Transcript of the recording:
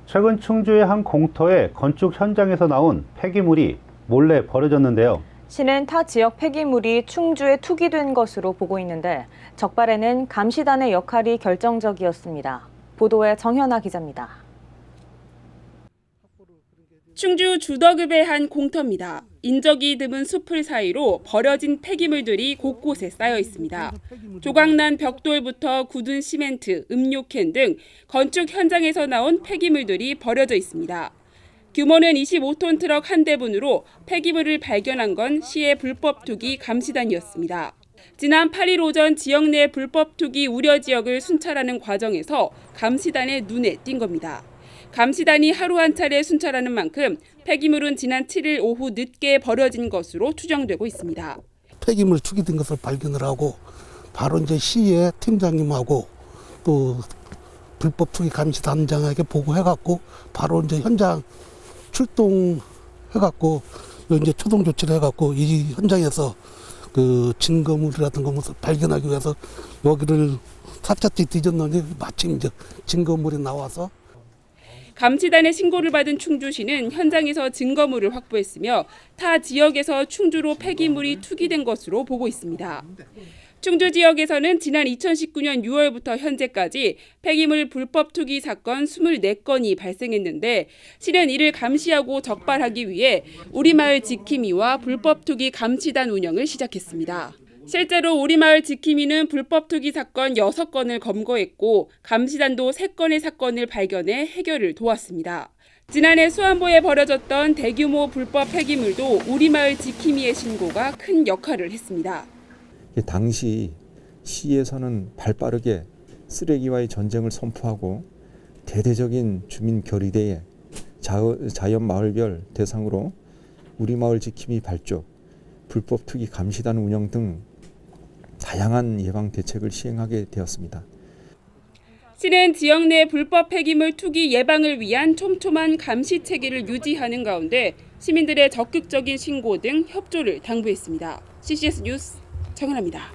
최근 충주의 한 공터의 건축 현장에서 나온 폐기물이 몰래 버려졌는데요. 시는 타 지역 폐기물이 충주에 투기된 것으로 보고 있는데 적발에는 감시단의 역할이 결정적이었습니다. 보도에 정현아 기자입니다. 충주 주덕읍의 한 공터입니다. 인적이 드문 숲을 사이로 버려진 폐기물들이 곳곳에 쌓여 있습니다. 조각난 벽돌부터 굳은 시멘트, 음료캔 등 건축 현장에서 나온 폐기물들이 버려져 있습니다. 규모는 25톤 트럭 한 대분으로 폐기물을 발견한 건 시의 불법 투기 감시단이었습니다. 지난 8일 오전 지역 내 불법 투기 우려 지역을 순찰하는 과정에서 감시단의 눈에 띈 겁니다. 감시단이 하루 한 차례 순찰하는 만큼 폐기물은 지난 7일 오후 늦게 버려진 것으로 추정되고 있습니다. 폐기물 투기된 것을 발견을 하고 바로 이제 시의 팀장님하고 또 불법 투기 감시단장에게 보고해갖고 바로 이제 현장 출동해갖고 이제 초동 조치를 해갖고 이 현장에서 그 증거물이라든 것을 발견하기 위해서 여기를 샅샅이 뒤졌는데 마침 이제 증거물이 나와서. 감시단의 신고를 받은 충주시는 현장에서 증거물을 확보했으며 타 지역에서 충주로 폐기물이 투기된 것으로 보고 있습니다. 충주 지역에서는 지난 2019년 6월부터 현재까지 폐기물 불법 투기 사건 24건이 발생했는데 시는 이를 감시하고 적발하기 위해 우리마을 지킴이와 불법 투기 감시단 운영을 시작했습니다. 실제로 우리마을 지킴이는 불법 투기 사건 6건을 검거했고 감시단도 3건의 사건을 발견해 해결을 도왔습니다. 지난해 수안보에 버려졌던 대규모 불법 폐기물도 우리마을 지킴이의 신고가 큰 역할을 했습니다. 당시 시에서는 발빠르게 쓰레기와의 전쟁을 선포하고 대대적인 주민 결의대에 자연 마을별 대상으로 우리마을 지킴이 발족, 불법 투기 감시단 운영 등 다양한 예방 대책을 시행하게 되었습니다. 시는 지역 내 불법 폐기물 투기 예방을 위한 촘촘한 감시 체계를 유지하는 가운데 시민들의 적극적인 신고 등 협조를 당부했습니다. CCS 뉴스 정현아입니다.